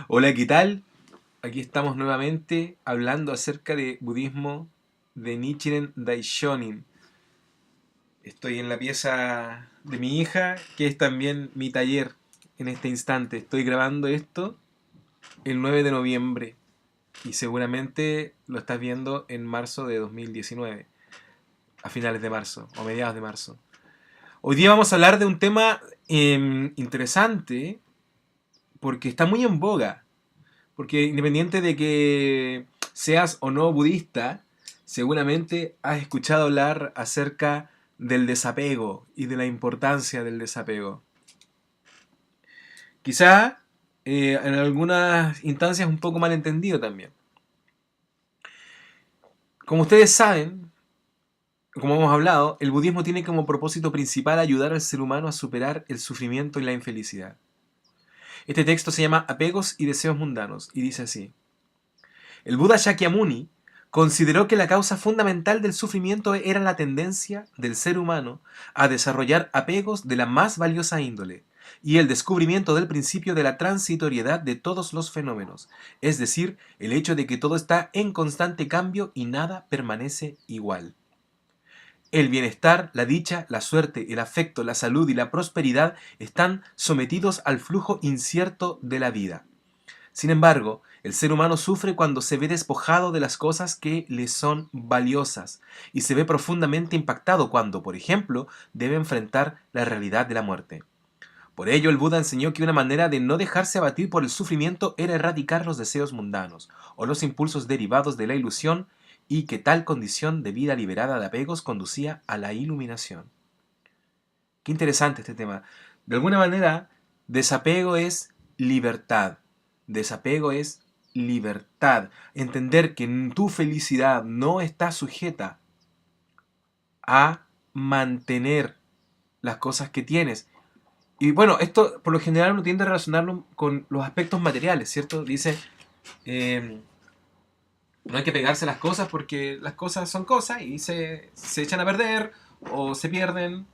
Hola, ¿qué tal? Aquí estamos nuevamente hablando acerca de budismo de Nichiren Daishonin. Estoy en la pieza de mi hija, que es también mi taller en este instante. Estoy grabando esto el 9 de noviembre y seguramente lo estás viendo en marzo de 2019, a finales de marzo o mediados de marzo. Hoy día vamos a hablar de un tema interesante porque está muy en boga. Porque independiente de que seas o no budista, seguramente has escuchado hablar acerca del desapego y de la importancia del desapego. Quizá en algunas instancias un poco mal entendido también. Como ustedes saben, como hemos hablado, el budismo tiene como propósito principal ayudar al ser humano a superar el sufrimiento y la infelicidad. Este texto se llama Apegos y deseos mundanos y dice así: el Buda Shakyamuni consideró que la causa fundamental del sufrimiento era la tendencia del ser humano a desarrollar apegos de la más valiosa índole y el descubrimiento del principio de la transitoriedad de todos los fenómenos, es decir, el hecho de que todo está en constante cambio y nada permanece igual. El bienestar, la dicha, la suerte, el afecto, la salud y la prosperidad están sometidos al flujo incierto de la vida. Sin embargo, el ser humano sufre cuando se ve despojado de las cosas que le son valiosas y se ve profundamente impactado cuando, por ejemplo, debe enfrentar la realidad de la muerte. Por ello, el Buda enseñó que una manera de no dejarse abatir por el sufrimiento era erradicar los deseos mundanos o los impulsos derivados de la ilusión y que tal condición de vida liberada de apegos conducía a la iluminación. Qué interesante este tema. De alguna manera, desapego es libertad. Desapego es libertad. Entender que tu felicidad no está sujeta a mantener las cosas que tienes. Y bueno, esto por lo general uno tiende a relacionarlo con los aspectos materiales, ¿cierto? Dice, eh, no hay que pegarse a las cosas porque las cosas son cosas y se echan a perder o se pierden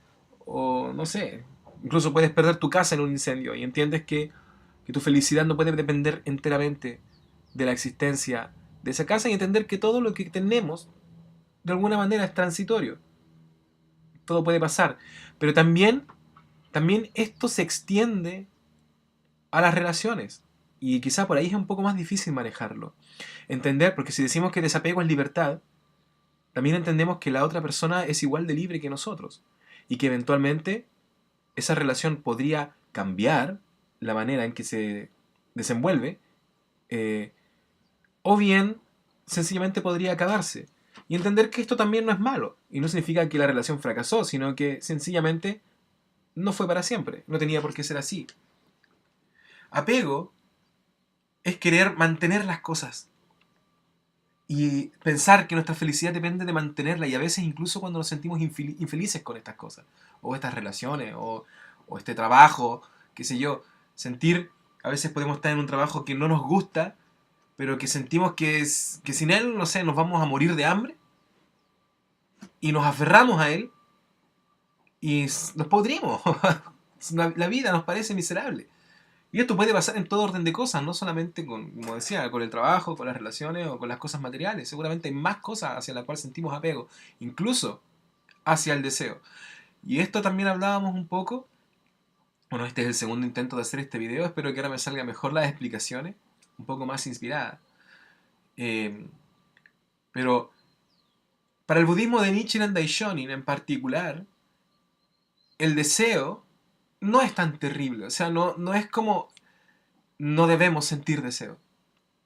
o no sé. Incluso puedes perder tu casa en un incendio y entiendes que tu felicidad no puede depender enteramente de la existencia de esa casa y entender que todo lo que tenemos de alguna manera es transitorio. Todo puede pasar. Pero también esto se extiende a las relaciones. Y quizá por ahí es un poco más difícil manejarlo. Entender, porque si decimos que desapego es libertad, también entendemos que la otra persona es igual de libre que nosotros y que eventualmente esa relación podría cambiar la manera en que se desenvuelve, eh, o bien sencillamente podría acabarse. Y entender que esto también no es malo y no significa que la relación fracasó, sino que sencillamente no fue para siempre, no tenía por qué ser así. Apego es querer mantener las cosas y pensar que nuestra felicidad depende de mantenerla y a veces incluso cuando nos sentimos infelices con estas cosas o estas relaciones o este trabajo, qué sé yo, sentir, a veces podemos estar en un trabajo que no nos gusta, pero que sentimos que sin él, no sé, nos vamos a morir de hambre y nos aferramos a él y nos podrimos. La vida nos parece miserable. Y esto puede pasar en todo orden de cosas, no solamente con, como decía, con el trabajo, con las relaciones o con las cosas materiales. Seguramente hay más cosas hacia las cuales sentimos apego, incluso hacia el deseo. Y esto también hablábamos un poco. Bueno, este es el segundo intento de hacer este video. Espero que ahora me salga mejor las explicaciones, un poco más inspiradas. Eh, pero para el budismo de Nichiren Daishonin en particular, el deseo no es tan terrible. O sea, no es como no debemos sentir deseo.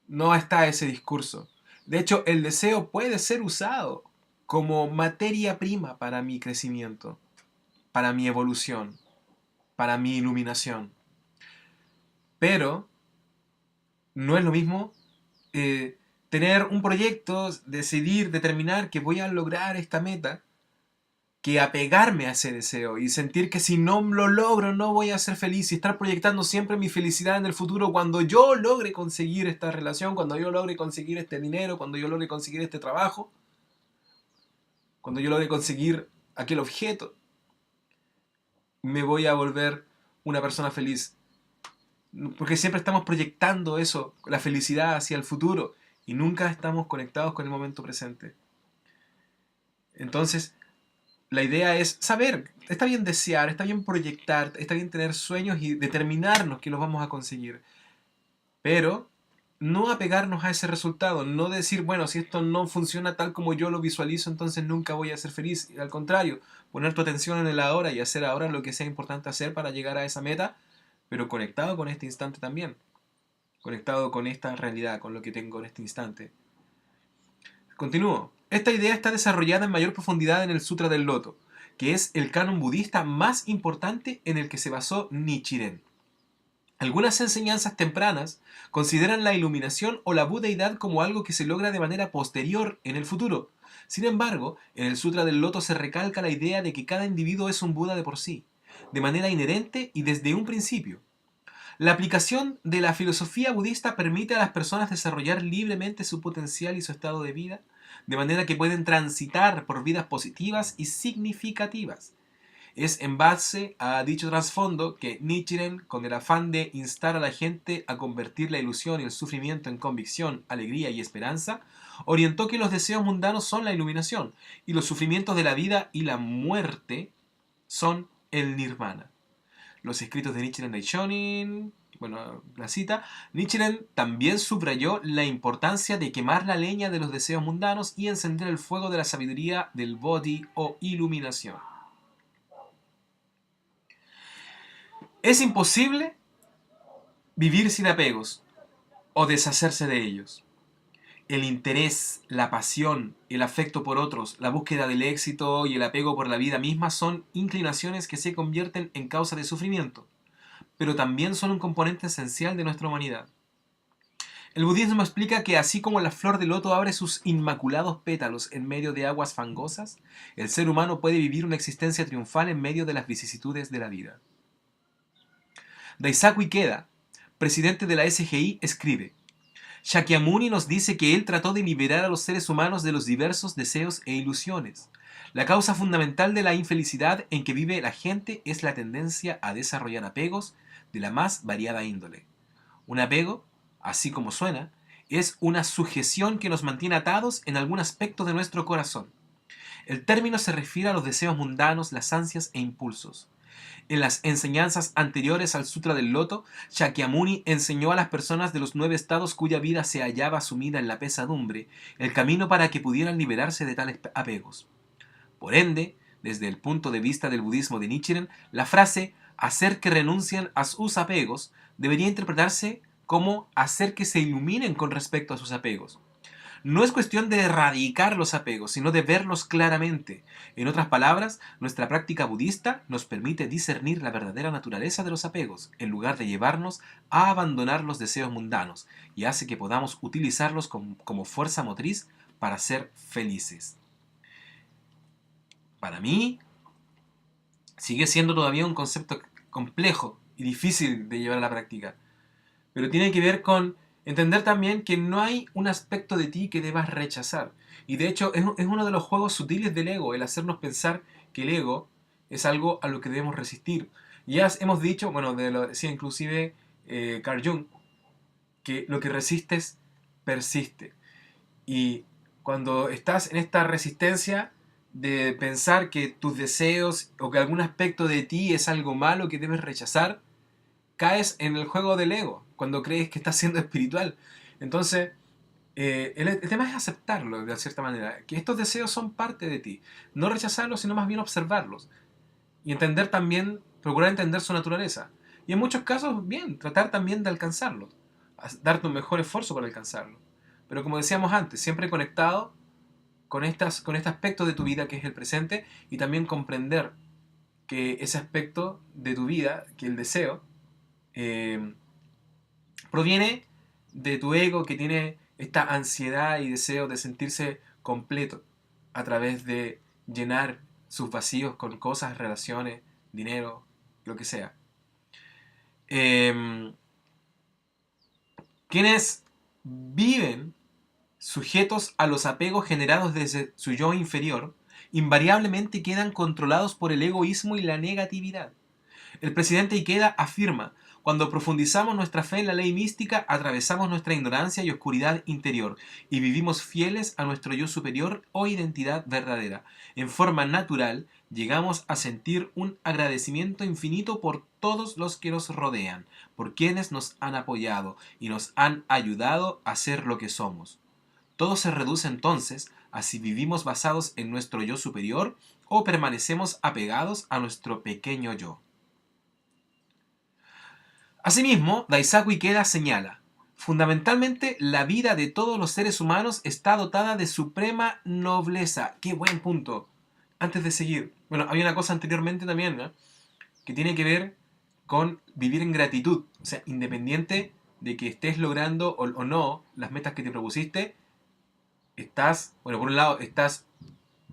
No está ese discurso. De hecho, el deseo puede ser usado como materia prima para mi crecimiento, para mi evolución, para mi iluminación. Pero no es lo mismo tener un proyecto, decidir, determinar que voy a lograr esta meta, que apegarme a ese deseo y sentir que si no lo logro no voy a ser feliz y estar proyectando siempre mi felicidad en el futuro cuando yo logre conseguir esta relación, cuando yo logre conseguir este dinero, cuando yo logre conseguir este trabajo, cuando yo logre conseguir aquel objeto, me voy a volver una persona feliz. porque siempre estamos proyectando eso, la felicidad hacia el futuro, y nunca estamos conectados con el momento presente. Entonces, la idea es saber, está bien desear, está bien proyectar, está bien tener sueños y determinarnos que los vamos a conseguir, pero no apegarnos a ese resultado, no decir, bueno, si esto no funciona tal como yo lo visualizo, entonces nunca voy a ser feliz. Y al contrario, poner tu atención en el ahora y hacer ahora lo que sea importante hacer para llegar a esa meta, pero conectado con este instante también, conectado con esta realidad, con lo que tengo en este instante. Continúo. Esta idea está desarrollada en mayor profundidad en el Sutra del Loto, que es el canon budista más importante en el que se basó Nichiren. Algunas enseñanzas tempranas consideran la iluminación o la budeidad como algo que se logra de manera posterior en el futuro. Sin embargo, en el Sutra del Loto se recalca la idea de que cada individuo es un Buda de por sí, de manera inherente y desde un principio. La aplicación de la filosofía budista permite a las personas desarrollar libremente su potencial y su estado de vida, de manera que pueden transitar por vidas positivas y significativas. Es en base a dicho trasfondo que Nichiren, con el afán de instar a la gente a convertir la ilusión y el sufrimiento en convicción, alegría y esperanza, orientó que los deseos mundanos son la iluminación y los sufrimientos de la vida y la muerte son el nirvana. Los escritos de Nichiren Daishonin, bueno, la cita, Nichiren también subrayó la importancia de quemar la leña de los deseos mundanos y encender el fuego de la sabiduría del Bodhi o iluminación. Es imposible vivir sin apegos o deshacerse de ellos. El interés, la pasión, el afecto por otros, la búsqueda del éxito y el apego por la vida misma son inclinaciones que se convierten en causa de sufrimiento, pero también son un componente esencial de nuestra humanidad. El budismo explica que así como la flor de loto abre sus inmaculados pétalos en medio de aguas fangosas, el ser humano puede vivir una existencia triunfal en medio de las vicisitudes de la vida. Daisaku Ikeda, presidente de la SGI, escribe: Shakyamuni nos dice que él trató de liberar a los seres humanos de los diversos deseos e ilusiones. La causa fundamental de la infelicidad en que vive la gente es la tendencia a desarrollar apegos de la más variada índole. Un apego, así como suena, es una sujeción que nos mantiene atados en algún aspecto de nuestro corazón. El término se refiere a los deseos mundanos, las ansias e impulsos. En las enseñanzas anteriores al Sutra del Loto, Shakyamuni enseñó a las personas de los 9 estados cuya vida se hallaba sumida en la pesadumbre el camino para que pudieran liberarse de tales apegos. Por ende, desde el punto de vista del budismo de Nichiren, la frase hacer que renuncien a sus apegos debería interpretarse como hacer que se iluminen con respecto a sus apegos. No es cuestión de erradicar los apegos, sino de verlos claramente. En otras palabras, nuestra práctica budista nos permite discernir la verdadera naturaleza de los apegos, en lugar de llevarnos a abandonar los deseos mundanos, y hace que podamos utilizarlos como fuerza motriz para ser felices. Para mí, sigue siendo todavía un concepto complejo y difícil de llevar a la práctica, pero tiene que ver con entender también que no hay un aspecto de ti que debas rechazar. Y de hecho es uno de los juegos sutiles del ego, el hacernos pensar que el ego es algo a lo que debemos resistir. Ya hemos dicho, bueno, lo decía inclusive Carl Jung, que lo que resistes persiste. Y cuando estás en esta resistencia de pensar que tus deseos o que algún aspecto de ti es algo malo que debes rechazar, caes en el juego del ego, cuando crees que estás siendo espiritual. Entonces, el tema es aceptarlo de cierta manera, que estos deseos son parte de ti. No rechazarlos, sino más bien observarlos. Y entender también, procurar entender su naturaleza. Y en muchos casos, bien, tratar también de alcanzarlo. Dar tu mejor esfuerzo para alcanzarlo. Pero como decíamos antes, siempre conectado con este aspecto de tu vida que es el presente y también comprender que ese aspecto de tu vida, que el deseo, eh, proviene de tu ego que tiene esta ansiedad y deseo de sentirse completo a través de llenar sus vacíos con cosas, relaciones, dinero, lo que sea. Quienes viven sujetos a los apegos generados desde su yo inferior, invariablemente quedan controlados por el egoísmo y la negatividad. El presidente Ikeda afirma: Cuando profundizamos nuestra fe en la ley mística, atravesamos nuestra ignorancia y oscuridad interior y vivimos fieles a nuestro yo superior o identidad verdadera. En forma natural, llegamos a sentir un agradecimiento infinito por todos los que nos rodean, por quienes nos han apoyado y nos han ayudado a ser lo que somos. Todo se reduce entonces a si vivimos basados en nuestro yo superior o permanecemos apegados a nuestro pequeño yo. Asimismo, Daisaku Ikeda señala, fundamentalmente la vida de todos los seres humanos está dotada de suprema nobleza. ¡Qué buen punto! Antes de seguir, bueno, había una cosa anteriormente también, ¿no?, que tiene que ver con vivir en gratitud. O sea, independiente de que estés logrando o no las metas que te propusiste, estás, bueno, por un lado, estás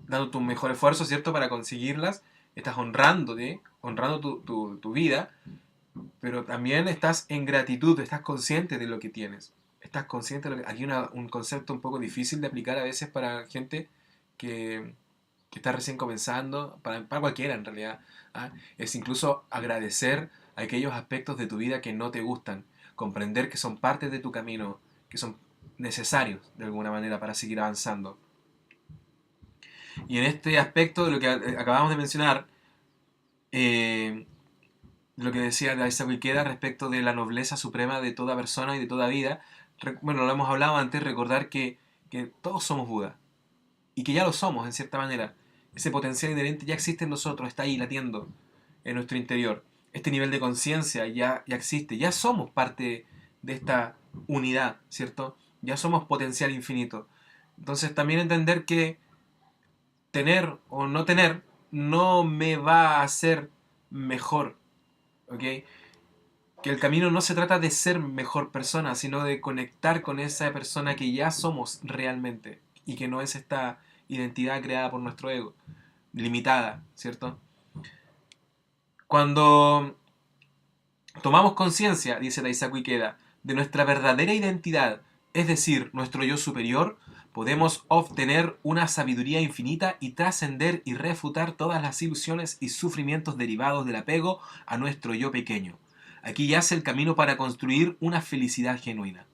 dando tu mejor esfuerzo, ¿cierto?, para conseguirlas, estás honrándote, honrando tu vida, pero también estás en gratitud, estás consciente de lo que tienes. Estás consciente de lo que... Aquí un concepto un poco difícil de aplicar a veces para gente que, que está recién comenzando, para cualquiera en realidad. ¿Ah? Es incluso agradecer aquellos aspectos de tu vida que no te gustan, comprender que son parte de tu camino, que son necesarios de alguna manera para seguir avanzando. Y en este aspecto de lo que acabamos de mencionar, lo que decía Daisaku Ikeda respecto de la nobleza suprema de toda persona y de toda vida, bueno, lo hemos hablado antes, recordar que todos somos Buda y que ya lo somos en cierta manera. Ese potencial inherente ya existe en nosotros, está ahí latiendo en nuestro interior. Este nivel de conciencia ya existe, ya somos parte de esta unidad, ¿cierto? Ya somos potencial infinito. Entonces también entender que tener o no tener no me va a hacer mejor, ¿ok? Que el camino no se trata de ser mejor persona, sino de conectar con esa persona que ya somos realmente y que no es esta identidad creada por nuestro ego, limitada, ¿cierto? Cuando tomamos conciencia, dice Daisaku Ikeda, de nuestra verdadera identidad, es decir, nuestro yo superior, podemos obtener una sabiduría infinita y trascender y refutar todas las ilusiones y sufrimientos derivados del apego a nuestro yo pequeño. Aquí yace el camino para construir una felicidad genuina.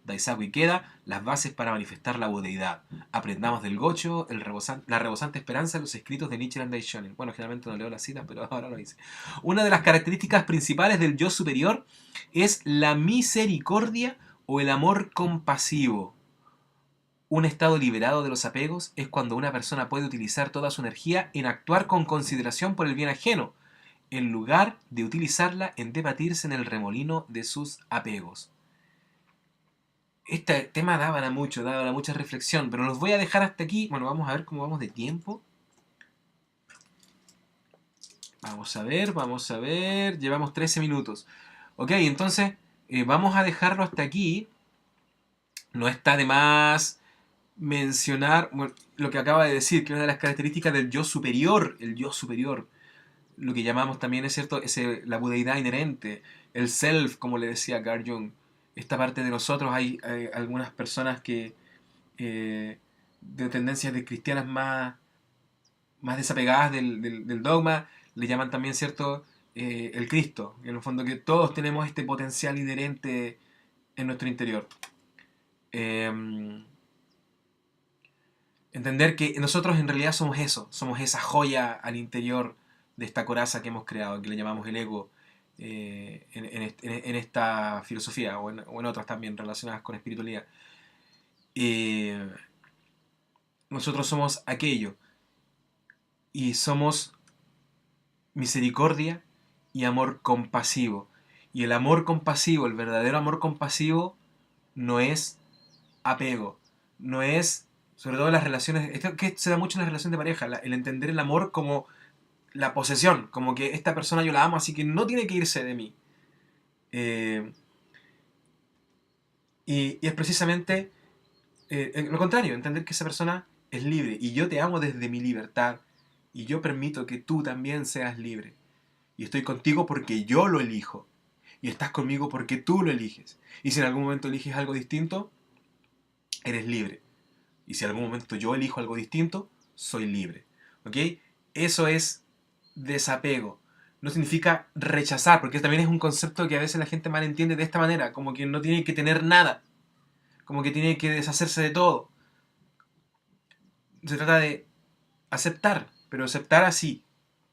Daisaku Ikeda, las bases para manifestar la budeidad. Aprendamos del Gocho, la rebosante esperanza de los escritos de Nichiren Daishonin. Bueno, generalmente no leo las citas, pero ahora lo hice. Una de las características principales del yo superior es la misericordia o el amor compasivo. Un estado liberado de los apegos es cuando una persona puede utilizar toda su energía en actuar con consideración por el bien ajeno, en lugar de utilizarla en debatirse en el remolino de sus apegos. Este tema daba mucha reflexión, pero los voy a dejar hasta aquí. Bueno, vamos a ver cómo vamos de tiempo. Vamos a ver. Llevamos 13 minutos. Ok, entonces vamos a dejarlo hasta aquí. No está de más mencionar, bueno, lo que acaba de decir, que una de las características del yo superior, el yo superior, lo que llamamos también, es cierto, la budeidad inherente, el self, como le decía Carl Jung. Esta parte de nosotros, hay algunas personas que de tendencias de cristianas más desapegadas del dogma, le llaman también, ¿cierto?, el Cristo. En el fondo que todos tenemos este potencial inherente en nuestro interior. Entender que nosotros en realidad somos eso, somos esa joya al interior de esta coraza que hemos creado, que le llamamos el ego, en esta filosofía o en otras también relacionadas con espiritualidad. Nosotros somos aquello y somos misericordia y amor compasivo. Y el amor compasivo, el verdadero amor compasivo, no es apego, no es, sobre todo en las relaciones, esto que se da mucho en la relación de pareja, el entender el amor como la posesión, como que esta persona yo la amo, así que no tiene que irse de mí. Y es precisamente lo contrario, entender que esa persona es libre y yo te amo desde mi libertad y yo permito que tú también seas libre. Y estoy contigo porque yo lo elijo. Y estás conmigo porque tú lo eliges. Y si en algún momento eliges algo distinto, eres libre. Y si en algún momento yo elijo algo distinto, soy libre. ¿Ok? Eso es desapego. no significa rechazar, porque también es un concepto que a veces la gente mal entiende de esta manera, como que no tiene que tener nada, como que tiene que deshacerse de todo. Se trata de aceptar, pero aceptar así.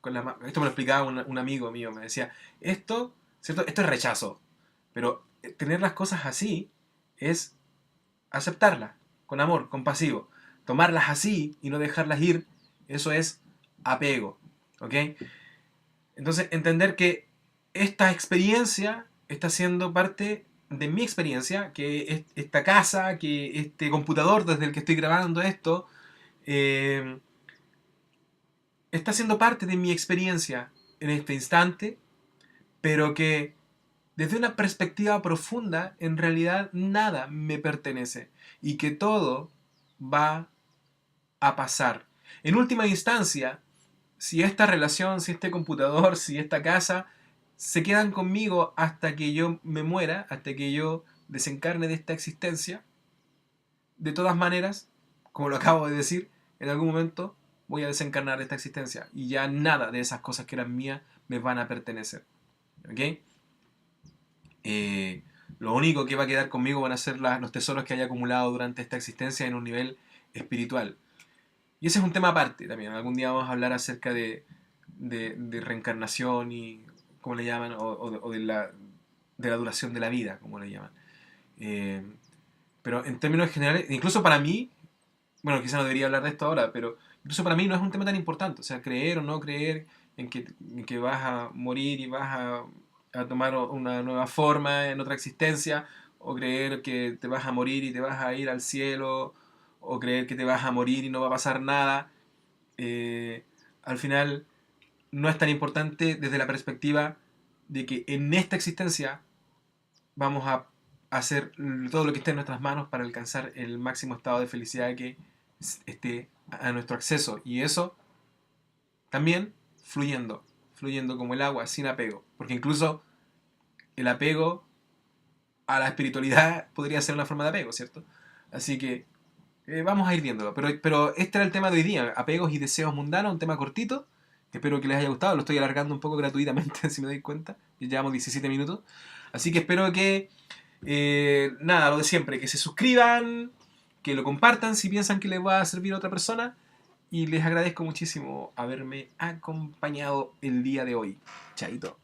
Esto me lo explicaba un amigo mío, me decía, esto, ¿cierto? Esto es rechazo, pero tener las cosas así es aceptarlas, con amor, compasivo. Tomarlas así y no dejarlas ir, eso es apego. ¿Ok? Entonces, entender que esta experiencia está siendo parte de mi experiencia, que es esta casa, que este computador desde el que estoy grabando esto, eh, está siendo parte de mi experiencia en este instante, pero que desde una perspectiva profunda, en realidad nada me pertenece y que todo va a pasar. En última instancia, si esta relación, si este computador, si esta casa se quedan conmigo hasta que yo me muera, hasta que yo desencarne de esta existencia, de todas maneras, como lo acabo de decir, en algún momento voy a desencarnar de esta existencia y ya nada de esas cosas que eran mías me van a pertenecer. ¿Ok? Lo único que va a quedar conmigo van a ser los tesoros que haya acumulado durante esta existencia en un nivel espiritual. Y ese es un tema aparte también. Algún día vamos a hablar acerca de reencarnación y cómo le llaman, o de la duración de la vida, como le llaman. Eh, pero en términos generales, incluso para mí, bueno, quizá no debería hablar de esto ahora, pero incluso para mí no es un tema tan importante. O sea, creer o no creer en que vas a morir y vas a tomar una nueva forma en otra existencia, o creer que te vas a morir y te vas a ir al cielo, o creer que te vas a morir y no va a pasar nada, al final no es tan importante desde la perspectiva de que en esta existencia vamos a hacer todo lo que esté en nuestras manos para alcanzar el máximo estado de felicidad que esté a nuestro acceso. Y eso también fluyendo, fluyendo como el agua, sin apego. Porque incluso el apego a la espiritualidad podría ser una forma de apego, ¿cierto? Así que vamos a ir viéndolo. Pero este era el tema de hoy día, apegos y deseos mundanos, un tema cortito. Espero que les haya gustado, lo estoy alargando un poco gratuitamente, si me doy cuenta. Ya llevamos 17 minutos. Así que espero que, nada, lo de siempre, que se suscriban, que lo compartan si piensan que les va a servir a otra persona. Y les agradezco muchísimo haberme acompañado el día de hoy. Chaito.